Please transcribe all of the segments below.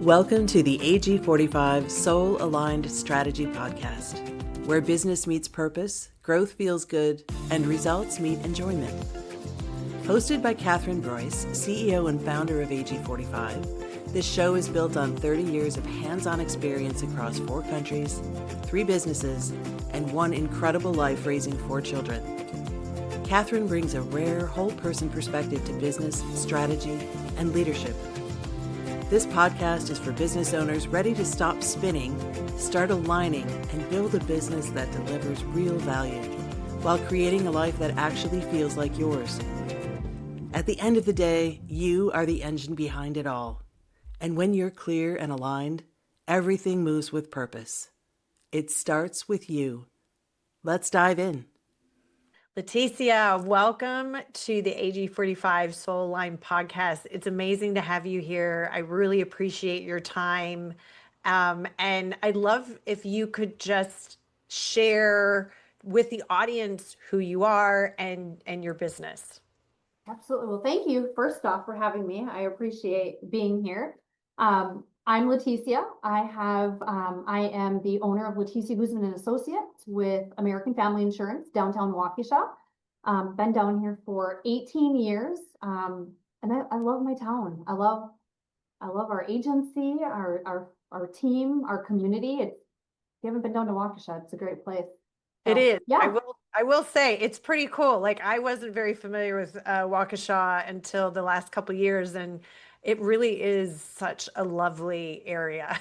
Welcome to the AG45 Soul Aligned Strategy Podcast, where business meets purpose, growth feels good, and results meet enjoyment. Hosted by Katherine Breuss, CEO and founder of AG45, this show is built on 30 years of hands-on experience across 4 countries, 3 businesses, and 1 incredible life raising 4 children. Katherine brings a rare whole-person perspective to business, strategy, and leadership. This podcast is for business owners ready to stop spinning, start aligning, and build a business that delivers real value while creating a life that actually feels like yours. At the end of the day, you are the engine behind it all. And when you're clear and aligned, everything moves with purpose. It starts with you. Let's dive in. Leticia, welcome to the AG45 Soul Line podcast. It's amazing to have you here. I really appreciate your time. And I'd love if you could just share with the audience who you are and your business. Absolutely. Well, thank you first off for having me. I appreciate being here. I'm Leticia. I am the owner of Leticia Guzman and Associates with American Family Insurance, downtown Waukesha. Been down here for 18 years. And I love my town. I love our agency, our team, our community. If you haven't been down to Waukesha, it's a great place. So, it is. Yeah. I will say it's pretty cool. Like I wasn't very familiar with Waukesha until the last couple of years, and it really is such a lovely area.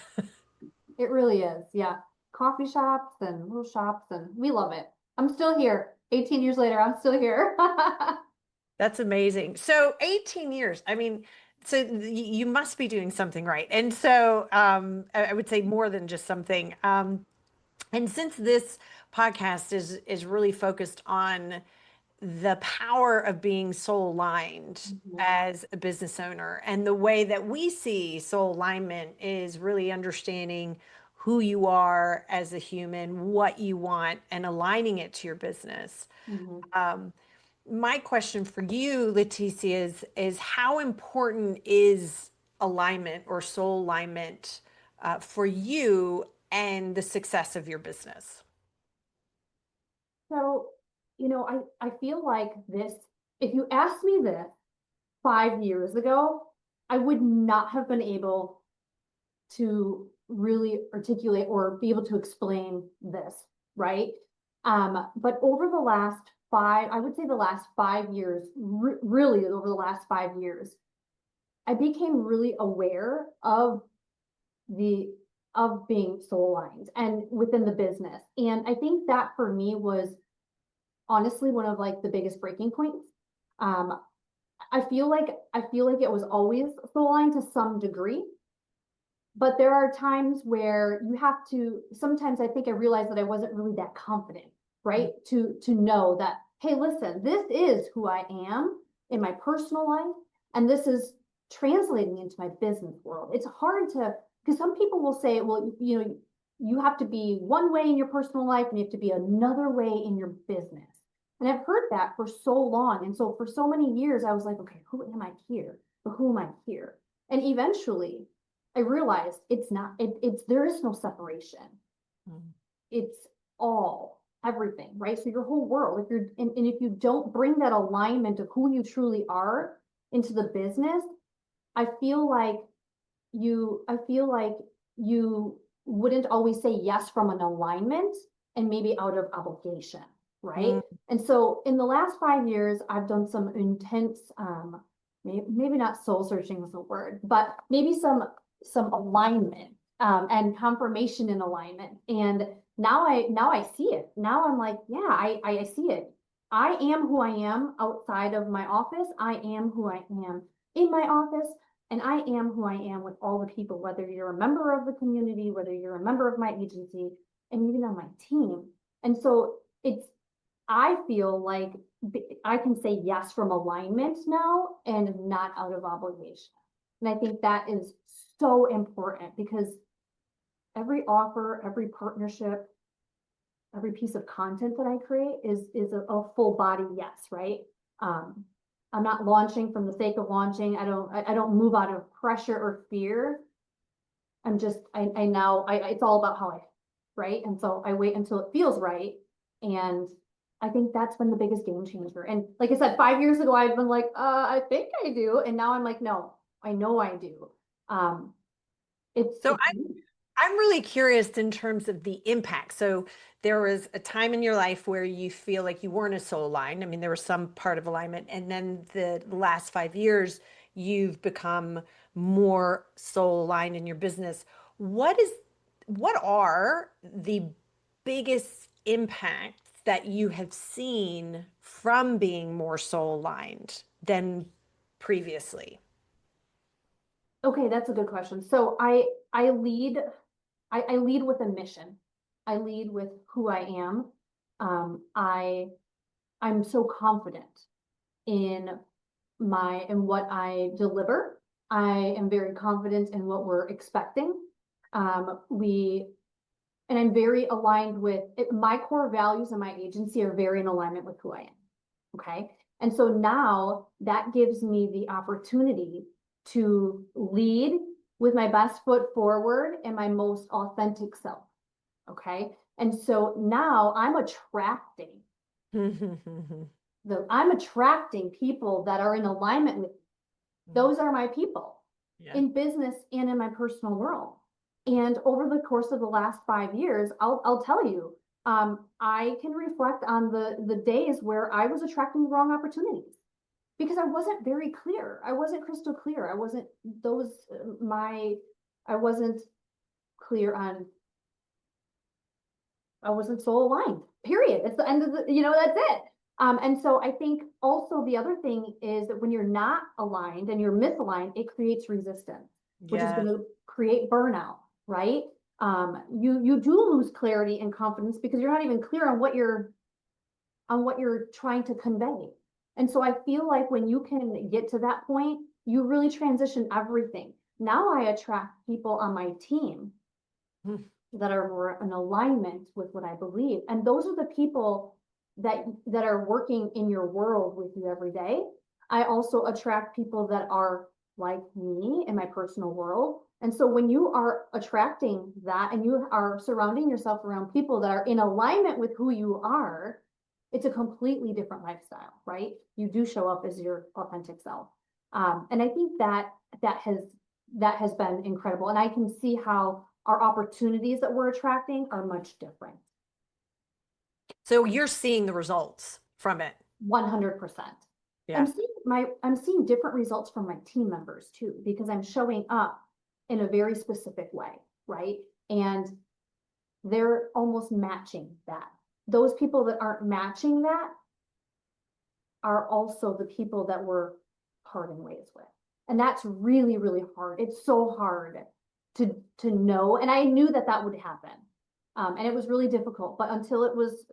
It really is. Yeah. Coffee shops and little shops, and we love it. I'm still here. 18 years later, I'm still here. That's amazing. So 18 years. I mean, so you must be doing something right. And so I would say more than just something. And since this podcast is really focused on the power of being soul aligned as a business owner, and the way that we see soul alignment is really understanding who you are as a human, what you want, and aligning it to your business. My question for you, Leticia, is how important is alignment or soul alignment for you and the success of your business? So, I feel like this, if you asked me this 5 years ago, I would not have been able to really articulate or be able to explain this, right? But over the last I would say the last 5 years, really over the last 5 years, I became really aware of being soul aligned and within the business. And I think that for me was honestly one of like the biggest breaking points. I feel like it was always soul aligned to some degree, but there are times where you have to, sometimes I think I realized that I wasn't really that confident, right? To know that, hey, listen, this is who I am in my personal life, and this is translating into my business world. It's hard to, because some people will say, well, you have to be one way in your personal life and you have to be another way in your business. And I've heard that for so long. And so for so many years, I was like, okay, who am I here? For who am I here? And eventually I realized there is no separation. It's all everything, right? So your whole world, if you don't bring that alignment of who you truly are into the business, I feel like you wouldn't always say yes from an alignment and maybe out of obligation, right? And so in the last 5 years, I've done some intense, maybe not soul searching is a word, but maybe some alignment and confirmation in alignment. And now I see it. Now I'm like, yeah, I see it. I am who I am outside of my office. I am who I am in my office. And I am who I am with all the people, whether you're a member of the community, whether you're a member of my agency, and even on my team. And so I feel like I can say yes from alignment now and not out of obligation. And I think that is so important because every offer, every partnership, every piece of content that I create is a full body yes, right? I'm not launching from the sake of launching. I don't move out of pressure or fear. it's all about how I, right? And so I wait until it feels right. And I think that's been the biggest game changer. And like I said, 5 years ago, I'd been like, I think I do. And now I'm like, no, I know I do. Um, So it's I'm really curious in terms of the impact. So there was a time in your life where you feel like you weren't a soul aligned. I mean, there was some part of alignment, and then the last 5 years, you've become more soul aligned in your business. What are the biggest impacts that you have seen from being more soul aligned than previously? okay. That's a good question. So I lead, I lead with a mission. I lead with who I am. I'm so confident in what I deliver. I am very confident in what we're expecting. We and I'm very aligned with it. My core values and my agency are very in alignment with who I am. Okay. And so now that gives me the opportunity to lead with my best foot forward and my most authentic self. Okay. And so now I'm attracting people that are in alignment with, those are my people Yeah. in business and in my personal world. And over the course of the last 5 years, I'll tell you, I can reflect on the days where I was attracting the wrong opportunities because I wasn't very clear. I wasn't crystal clear. I wasn't clear on, I wasn't soul aligned, period. It's the end of that's it. And so I think also the other thing is that when you're not aligned and you're misaligned, it creates resistance, which is Yeah. going to create burnout, right? You do lose clarity and confidence because you're not even clear on what you're trying to convey. And so I feel like when you can get to that point, you really transition everything. Now I attract people on my team that are more in alignment with what I believe. And those are the people that are working in your world with you every day. I also attract people that are like me in my personal world. And so when you are attracting that and you are surrounding yourself around people that are in alignment with who you are, it's a completely different lifestyle, right? You do show up as your authentic self. And I think that has been incredible. And I can see how our opportunities that we're attracting are much different. So you're seeing the results from it. 100%. Yeah. I'm seeing different results from my team members too, because I'm showing up in a very specific way, right? And they're almost matching that. Those people that aren't matching that are also the people that we're parting ways with. And that's really, really hard. It's so hard to know. And I knew that would happen. And it was really difficult, but until it was,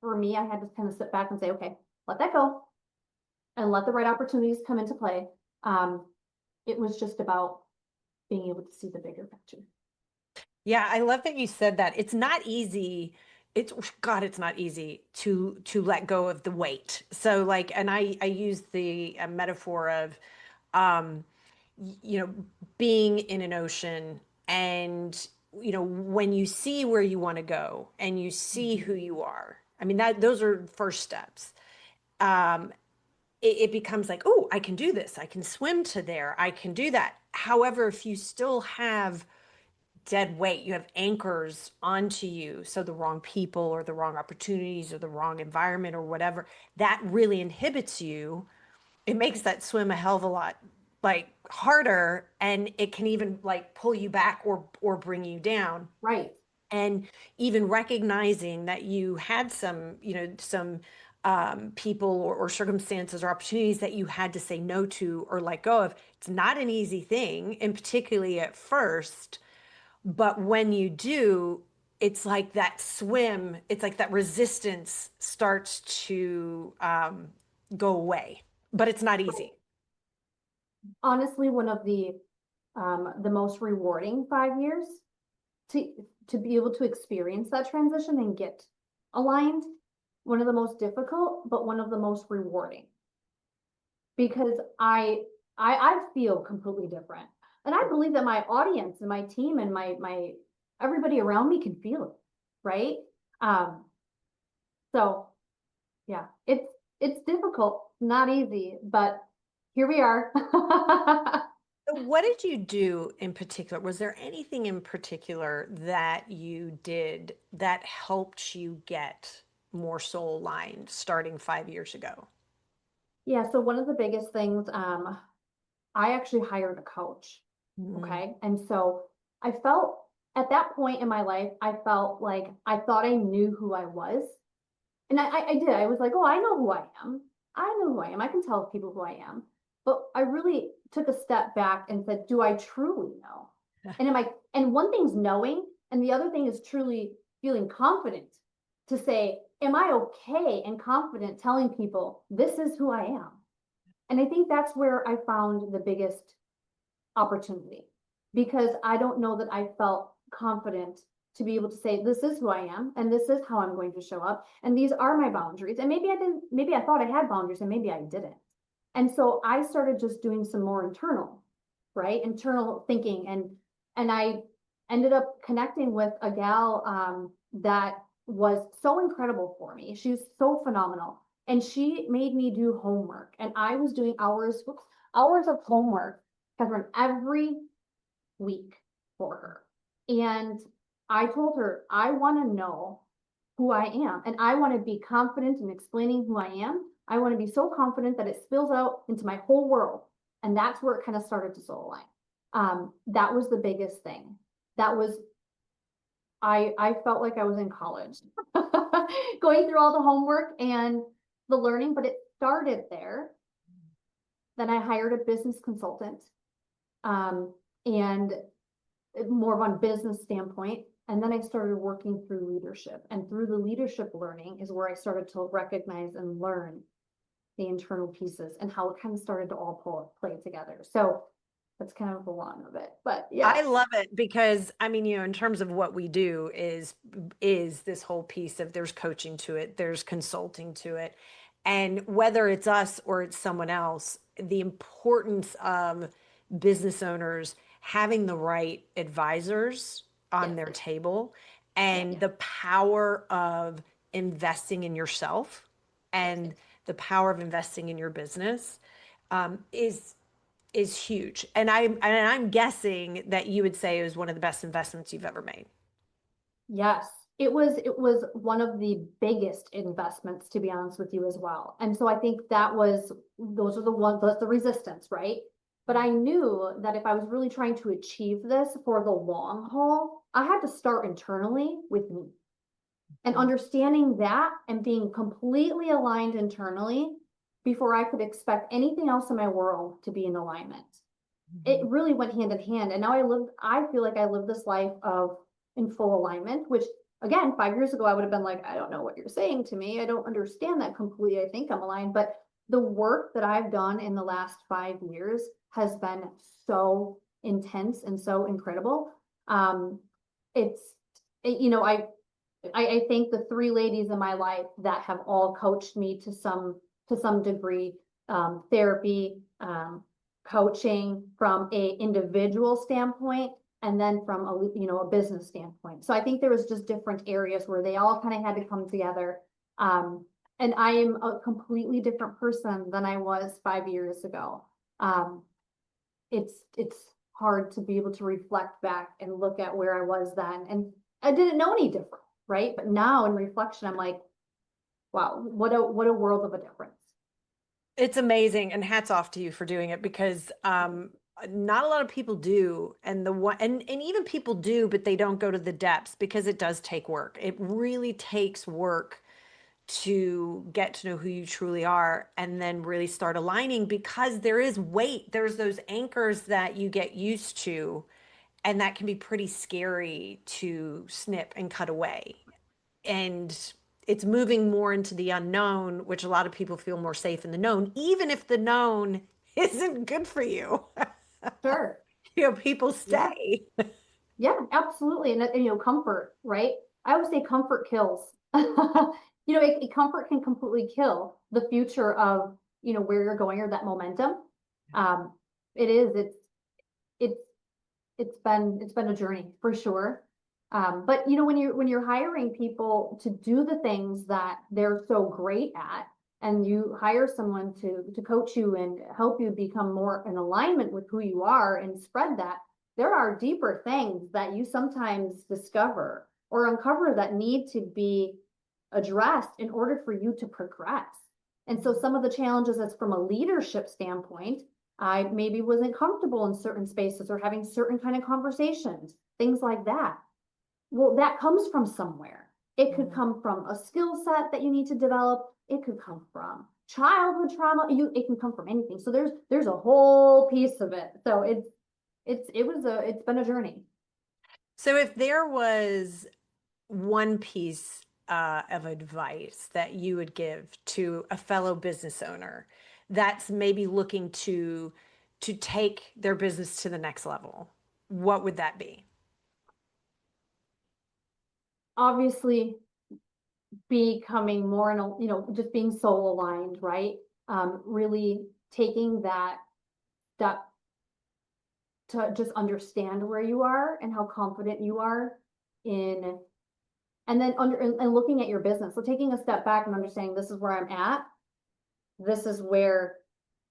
for me, I had to kind of sit back and say, okay, let that go and let the right opportunities come into play. It was just about being able to see the bigger picture. Yeah, I love that you said that. It's not easy. It's not easy to let go of the weight. So like, and I use the metaphor of, um, being in an ocean, and when you see where you want to go and you see who you are. I mean, those are first steps. Um, it becomes like, oh, I can do this. I can swim to there. I can do that. However, if you still have dead weight, you have anchors onto you. So the wrong people or the wrong opportunities or the wrong environment or whatever, that really inhibits you. It makes that swim a hell of a lot like harder, and it can even like pull you back or bring you down. Right. And even recognizing that you had some people or circumstances or opportunities that you had to say no to or let go of. It's not an easy thing, and particularly at first. But when you do, it's like that swim, it's like that resistance starts to go away. But it's not easy. Honestly, one of the most rewarding 5 years to be able to experience that transition and get aligned. One of the most difficult, but one of the most rewarding, because I feel completely different. And I believe that my audience and my team and my everybody around me can feel it, right? So yeah, it's difficult, not easy, but here we are. So what did you do in particular? Was there anything in particular that you did that helped you get more soul aligned starting 5 years ago? Yeah, so one of the biggest things, I actually hired a coach. Mm. Okay. And so I felt at that point in my life, I felt like I thought I knew who I was. And I did. I was like, oh, I know who I am. I know who I am. I can tell people who I am. But I really took a step back and said, do I truly know? And one thing's knowing, and the other thing is truly feeling confident to say, am I okay and confident telling people this is who I am? And I think that's where I found the biggest opportunity, because I don't know that I felt confident to be able to say, this is who I am, and this is how I'm going to show up, and these are my boundaries. And maybe I thought I had boundaries and maybe I didn't. And so I started just doing some more internal, right? Internal thinking. And I ended up connecting with a gal that was so incredible for me. She's so phenomenal. And she made me do homework. And I was doing hours of homework, Katherine, every week for her. And I told her, I want to know who I am. And I want to be confident in explaining who I am. I want to be so confident that it spills out into my whole world. And that's where it kind of started to soul align. That was the biggest thing. That was, I felt like I was in college, going through all the homework and the learning, but it started there. Then I hired a business consultant, and more of on business standpoint. And then I started working through leadership, and through the leadership learning is where I started to recognize and learn the internal pieces and how it kind of started to all play together. So that's kind of the long of it, but yeah. I love it because I mean, in terms of what we do is this whole piece of there's coaching to it, there's consulting to it. And whether it's us or it's someone else, the importance of business owners having the right advisors on their table and the power of investing in yourself and the power of investing in your business is huge. And I'm guessing that you would say it was one of the best investments you've ever made. Yes, it was one of the biggest investments, to be honest with you, as well. And so I think those are the ones, that's the resistance, right? But I knew that if I was really trying to achieve this for the long haul, I had to start internally with me. And understanding that and being completely aligned internally before I could expect anything else in my world to be in alignment. It really went hand in hand. And now I feel like I live this life of in full alignment, which again, 5 years ago, I would have been like, I don't know what you're saying to me. I don't understand that completely. I think I'm aligned. But the work that I've done in the last 5 years has been so intense and so incredible. I think the three ladies in my life that have all coached me to some degree, therapy, coaching from a individual standpoint, and then from a business standpoint. So I think there was just different areas where they all kind of had to come together. And I am a completely different person than I was 5 years ago. It's hard to be able to reflect back and look at where I was then, and I didn't know any different, right? But now in reflection, I'm like, wow, what a world of a difference. It's amazing, and hats off to you for doing it because not a lot of people do, and even people do, but they don't go to the depths because it does take work. It really takes work to get to know who you truly are and then really start aligning, because there is weight. There's those anchors that you get used to, and that can be pretty scary to snip and cut away. And it's moving more into the unknown, which a lot of people feel more safe in the known, even if the known isn't good for you. Sure. People stay. Yeah, absolutely. And comfort, right? I always say comfort kills. Comfort can completely kill the future of, where you're going or that momentum. It's it's been a journey for sure. But you know, when you're hiring people to do the things that they're so great at, and you hire someone to coach you and help you become more in alignment with who you are and spread that, there are deeper things that you sometimes discover or uncover that need to be addressed in order for you to progress. And so some of the challenges that's from a leadership standpoint, I maybe wasn't comfortable in certain spaces or having certain kind of conversations, things like that. Well, that comes from somewhere. It could come from a skill set that you need to develop. It could come from childhood trauma. It can come from anything. So there's a whole piece of it. So it's been a journey. So if there was one piece of advice that you would give to a fellow business owner that's maybe looking to take their business to the next level, what would that be? Obviously, becoming more in a, you know, just being soul aligned, right? Really taking that step to just understand where you are and how confident you are in, and then and looking at your business. So taking a step back and understanding this is where I'm at, this is where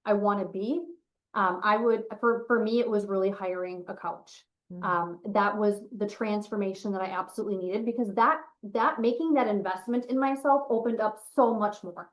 I want to be. I would, for me, it was really hiring a coach. That was the transformation that I absolutely needed, because that making that investment in myself opened up so much more.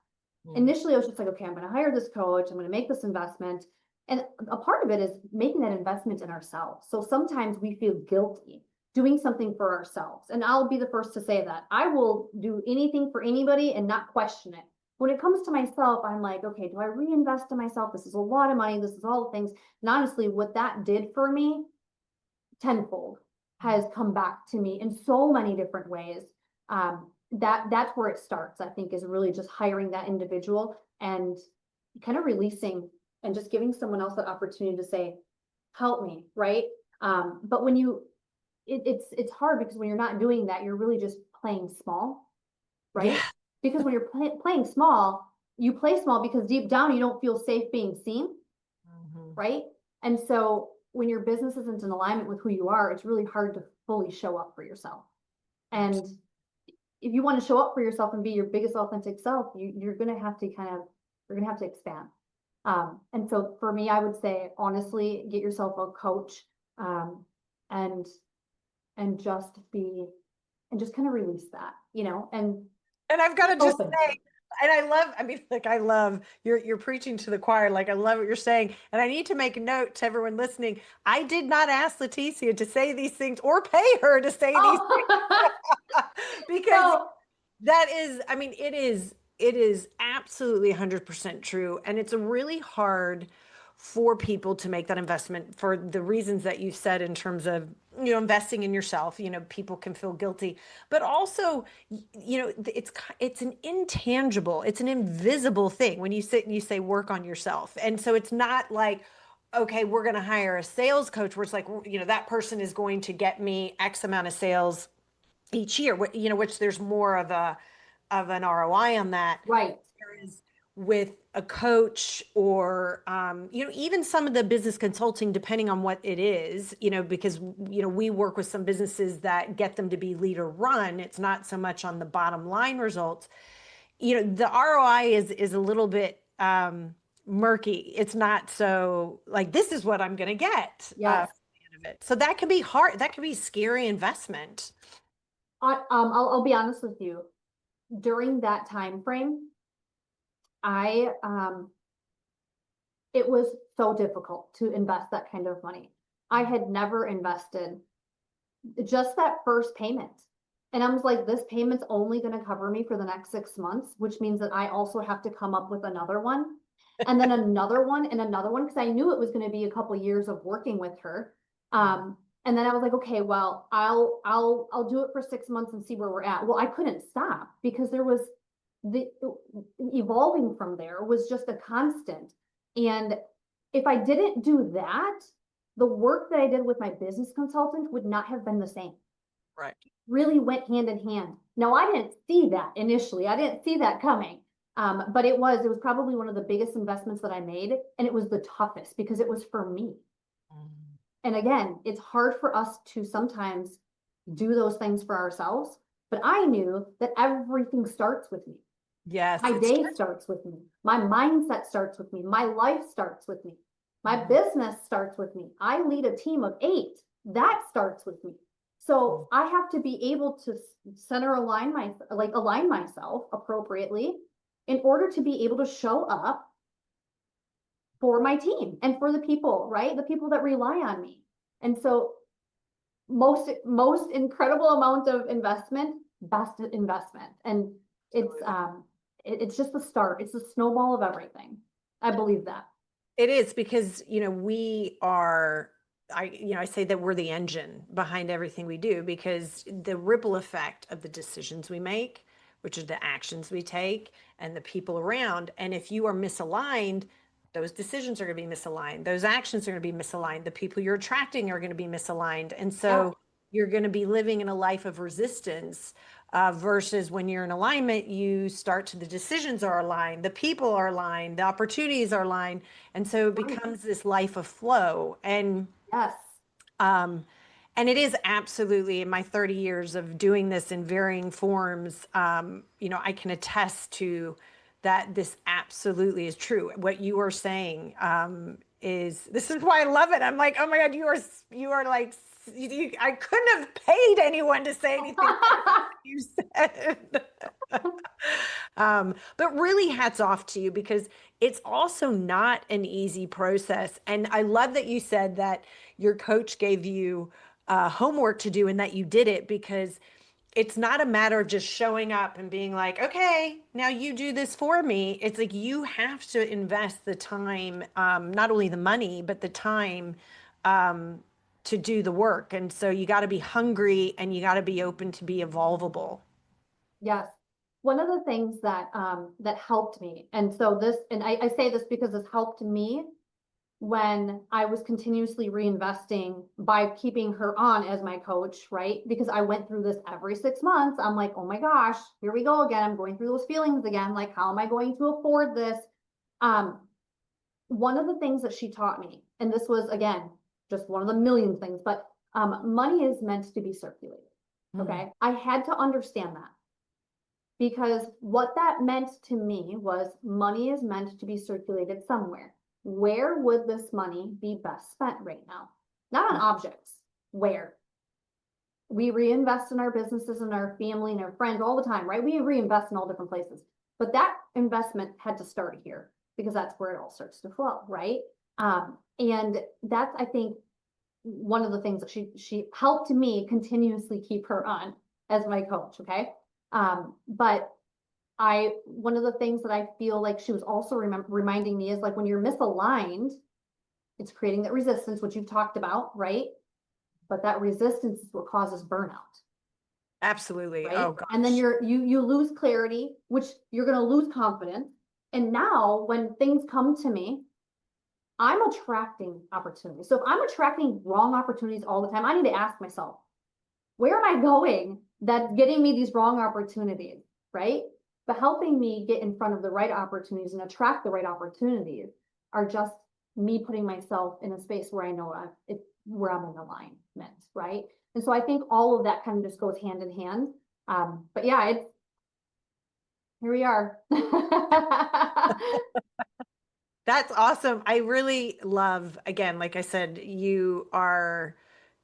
Initially, I was just like, okay, I'm going to hire this coach. I'm going to make this investment. And a part of it is making that investment in ourselves. So sometimes we feel guilty doing something for ourselves. And I'll be the first to say that I will do anything for anybody and not question it. When it comes to myself, I'm like, okay, do I reinvest in myself? This is a lot of money. This is all the things. And honestly, what that did for me tenfold has come back to me in so many different ways. That's where it starts, I think, is really just hiring that individual and kind of releasing and just giving someone else that opportunity to say, help me, right? But when it's hard, because when you're not doing that, you're really just playing small, right? Yeah. Because when you're playing small, you play small because deep down you don't feel safe being seen, right? And so when your business isn't in alignment with who you are, it's really hard to fully show up for yourself. And if you want to show up for yourself and be your biggest authentic self, you're going to have to expand. And so for me, I would say, honestly, get yourself a coach, and just kind of release that, you know, and I've got to just say, and I love you're preaching to the choir. Like, I love what you're saying. And I need to make a note to everyone listening. I did not ask Leticia to say these things or pay her to say these things. Because that is, I mean, it is absolutely 100% true. And it's really hard for people to make that investment for the reasons that you said, in terms of, you know, investing in yourself. You know, people can feel guilty, but also, you know, it's an intangible, it's an invisible thing when you sit and you say work on yourself. And so it's not like, okay, we're going to hire a sales coach where it's like, you know, that person is going to get me X amount of sales each year, you know, which there's more of an ROI on that. Right. Whereas with a coach, or, you know, even some of the business consulting, depending on what it is, you know, because, you know, we work with some businesses that get them to be leader run. It's not so much on the bottom line results. You know, the ROI is a little bit, murky. It's not so like, this is what I'm going to get. Yes. So that can be hard. That can be scary investment. I'll be honest with you. During that time frame, it was so difficult to invest that kind of money. I had never invested just that first payment. And I was like, this payment's only going to cover me for the next 6 months, which means that I also have to come up with another one, and then another one and another one, because I knew it was going to be a couple of years of working with her. And then I was like, okay, well, I'll do it for 6 months and see where we're at. Well, I couldn't stop, because there was the evolving from there was just a constant. And if I didn't do that, the work that I did with my business consultant would not have been the same. Right. Really went hand in hand. Now, I didn't see that initially. I didn't see that coming. But it was probably one of the biggest investments that I made. And it was the toughest, because it was for me. And again, it's hard for us to sometimes do those things for ourselves, but I knew that everything starts with me. Yes. My day starts with me. My mindset starts with me. My life starts with me. My business starts with me. I lead a team of 8. That starts with me. So I have to be able to align myself appropriately in order to be able to show up for my team and for the people, right? The people that rely on me. And so most incredible amount of investment, best investment. And it's just the start. It's the snowball of everything. I believe that. It is because, we are, I say that we're the engine behind everything we do, because the ripple effect of the decisions we make, which is the actions we take, and the people around. And if you are misaligned, those decisions are going to be misaligned. Those actions are going to be misaligned. The people you're attracting are going to be misaligned. And so you're going to be living in a life of resistance. Versus when you're in alignment, the decisions are aligned, the people are aligned, the opportunities are aligned. And so it becomes this life of flow. And yes. And it is absolutely, in my 30 years of doing this in varying forms, I can attest to that. This absolutely is true. What you are saying this is why I love it. I'm like, oh my God, you are like, I couldn't have paid anyone to say anything you said. But really hats off to you, because it's also not an easy process. And I love that you said that your coach gave you homework to do and that you did it, because it's not a matter of just showing up and being like, okay, now you do this for me. It's like you have to invest the time, not only the money, but the time to do the work. And so you got to be hungry and you got to be open to be evolvable. Yes. One of the things that that helped me, and so this, and I say this because this helped me when I was continuously reinvesting by keeping her on as my coach, right? Because I went through this every 6 months. I'm like, oh my gosh, here we go again. I'm going through those feelings again. Like, how am I going to afford this? One of the things that she taught me, and this was, again, just one of the million things, but money is meant to be circulated. Okay. I had to understand that, because what that meant to me was money is meant to be circulated somewhere. Where would this money be best spent right now? Not on objects. Where? We reinvest in our businesses and our family and our friends all the time, right? We reinvest in all different places. But that investment had to start here, because that's where it all starts to flow, right? And that's, I think, one of the things that she helped me continuously keep her on as my coach, okay? But one of the things that I feel like she was also reminding me is, like, when you're misaligned, it's creating that resistance, which you've talked about, right? But that resistance is what causes burnout. Absolutely. Right? Oh, gosh. And then you lose clarity, which you're going to lose confidence. And now when things come to me, I'm attracting opportunities. So if I'm attracting wrong opportunities all the time, I need to ask myself, where am I going that's getting me these wrong opportunities, right? But helping me get in front of the right opportunities and attract the right opportunities are just me putting myself in a space where I know where I'm in alignment, right? And so I think all of that kind of just goes hand in hand. But yeah, here we are. That's awesome. I really love, again, like I said, you are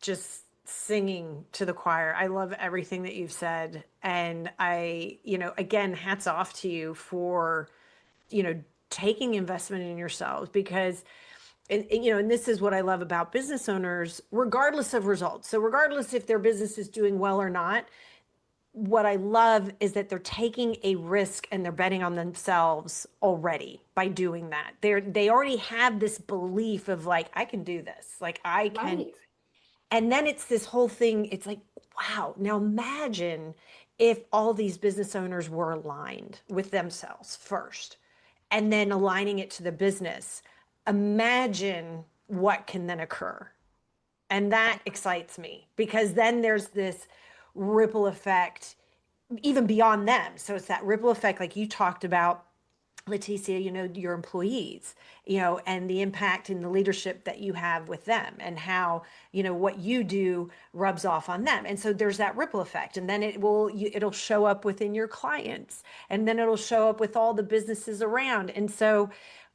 just singing to the choir. I love everything that you've said. And again, hats off to you for, taking investment in yourselves, because and this is what I love about business owners, regardless of results. So regardless if their business is doing well or not, what I love is that they're taking a risk and they're betting on themselves already by doing that. They already have this belief of, like, I can do this. Like, I can. Right. And then it's this whole thing. It's like, wow, now imagine if all these business owners were aligned with themselves first and then aligning it to the business. Imagine what can then occur. And that excites me, because then there's this ripple effect even beyond them. So it's that ripple effect, like you talked about, Leticia, your employees, and the impact and the leadership that you have with them, and how, what you do rubs off on them. And so there's that ripple effect. And then it'll show up within your clients, and then it'll show up with all the businesses around. And so,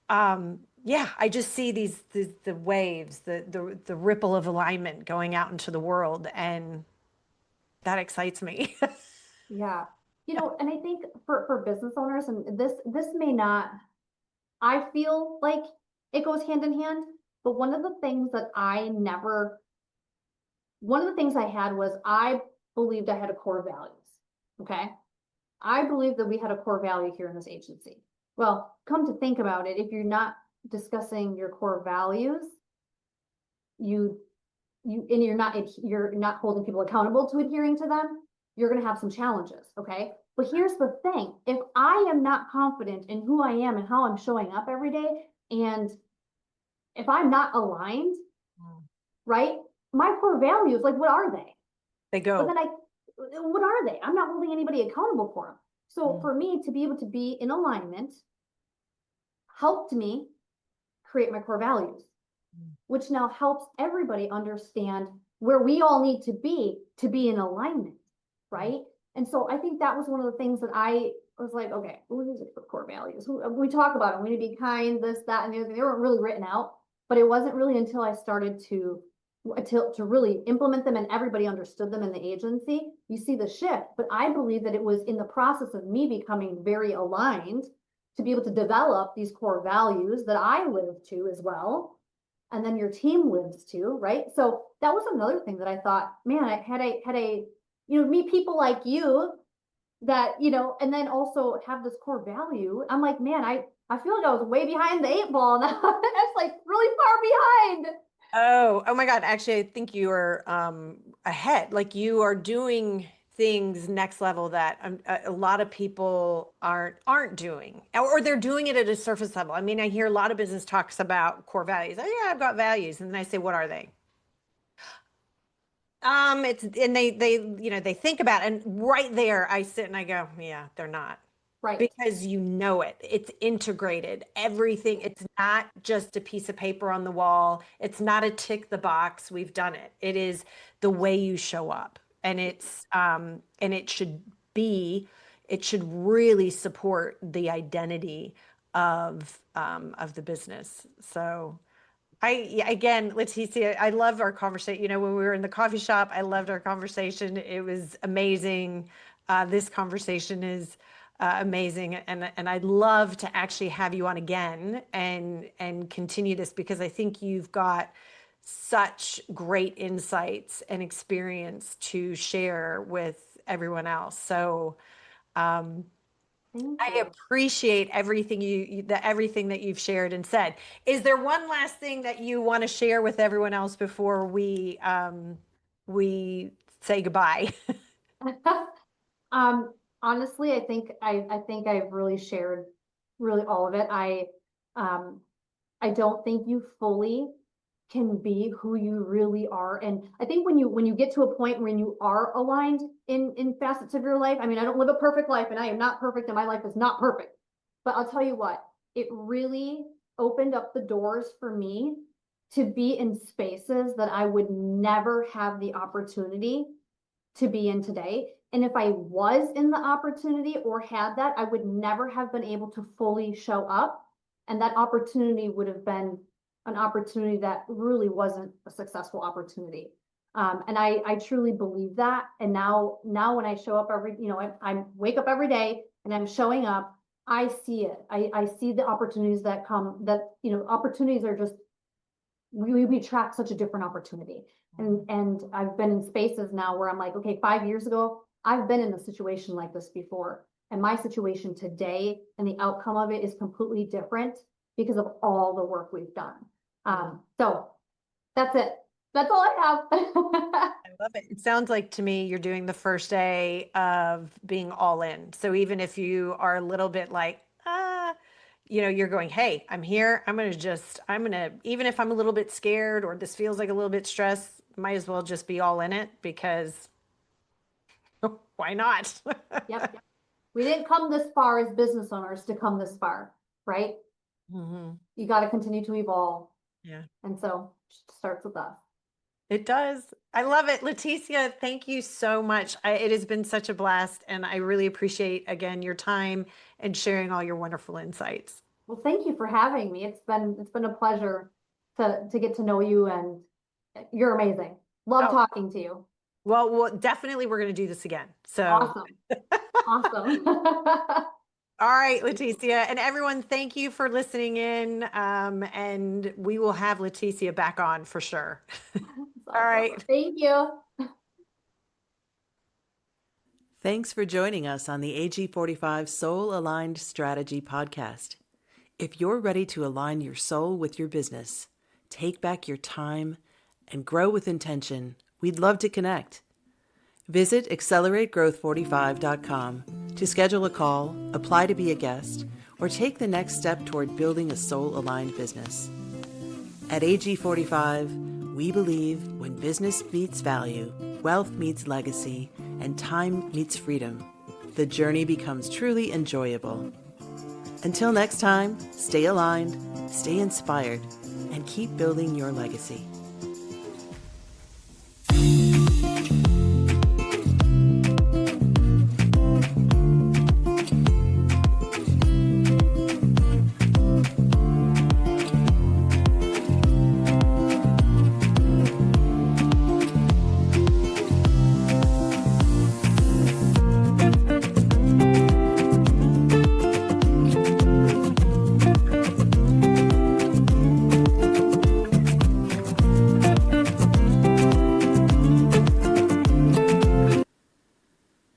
yeah, I just see the waves, the ripple of alignment going out into the world. And that excites me. Yeah. And I think for business owners, and this may not, I feel like it goes hand in hand, but one of the things I had was I believed I had a core values. Okay. I believe that we had a core value here in this agency. Well, come to think about it, if you're not discussing your core values, you're not holding people accountable to adhering to them, you're going to have some challenges. Okay. But here's the thing. If I am not confident in who I am and how I'm showing up every day, and if I'm not aligned, right, my core values, like, what are they? They go. But then what are they? I'm not holding anybody accountable for them. So for me to be able to be in alignment helped me create my core values, which now helps everybody understand where we all need to be in alignment, right? And so I think that was one of the things that I was like, okay, what is it for core values? We talk about them. We need to be kind, this, that, and the other thing. They weren't really written out, but it wasn't really until I started to really implement them and everybody understood them in the agency, you see the shift. But I believe that it was in the process of me becoming very aligned to be able to develop these core values that I live to as well. And then your team lives to, right? So that was another thing that I thought, man, I had a meet people like you that, and then also have this core value. I'm like, man, I feel like I was way behind the 8 ball now. That's like really far behind. Oh my God. Actually, I think you are ahead. Like, you are doing things next level that a lot of people aren't doing, or they're doing it at a surface level. I mean, I hear a lot of business talks about core values. Oh yeah, I've got values. And then I say, what are they? It's, and they think about it, and right there I sit and I go, yeah, they're not. Right. Because it's integrated. Everything, it's not just a piece of paper on the wall. It's not a tick the box, we've done it. It is the way you show up. And it should really support the identity of the business. So again, Leticia, I love our conversation. When we were in the coffee shop, I loved our conversation. It was amazing. This conversation is amazing, and I'd love to actually have you on again and continue this, because I think you've got such great insights and experience to share with everyone else. So I appreciate everything that you've shared and said. Is there one last thing that you want to share with everyone else before we say goodbye? Honestly, I think I've really shared really all of it. I don't think you fully can be who you really are. And I think when you get to a point when you are aligned in facets of your life, I mean, I don't live a perfect life, and I am not perfect, and my life is not perfect. But I'll tell you what, it really opened up the doors for me to be in spaces that I would never have the opportunity to be in today. And if I was in the opportunity or had that, I would never have been able to fully show up. And that opportunity would have been an opportunity that really wasn't a successful opportunity. And I truly believe that. And now when I show up I wake up every day and I'm showing up, I see it. I see the opportunities that come, that, opportunities are just, we track such a different opportunity. And I've been in spaces now where I'm like, okay, 5 years ago, I've been in a situation like this before. And my situation today and the outcome of it is completely different because of all the work we've done. So that's it. That's all I have. I love it. It sounds like to me you're doing the first day of being all in. So even if you are a little bit like, you're going, hey, I'm here. Even if I'm a little bit scared or this feels like a little bit stressed, might as well just be all in it, because why not? Yep. We didn't come this far as business owners to come this far. right? Mm-hmm. You got to continue to evolve. Yeah. And so it starts with us. It does. I love it. Leticia, thank you so much. It has been such a blast, and I really appreciate, again, your time and sharing all your wonderful insights. Well, thank you for having me. It's been a pleasure to get to know you, and you're amazing. Love Oh, talking to you. well, definitely we're going to do this again. So, Awesome. Awesome. all right, Leticia, and everyone, thank you for listening in. And we will have Leticia back on for sure. All right. Thank you. Thanks for joining us on the AG45 Soul Aligned Strategy podcast. If you're ready to align your soul with your business, take back your time, and grow with intention, we'd love to connect. Visit accelerategrowth45.com to schedule a call, apply to be a guest, or take the next step toward building a soul-aligned business. At AG45, we believe when business meets value, wealth meets legacy, and time meets freedom, the journey becomes truly enjoyable. Until next time, stay aligned, stay inspired, and keep building your legacy.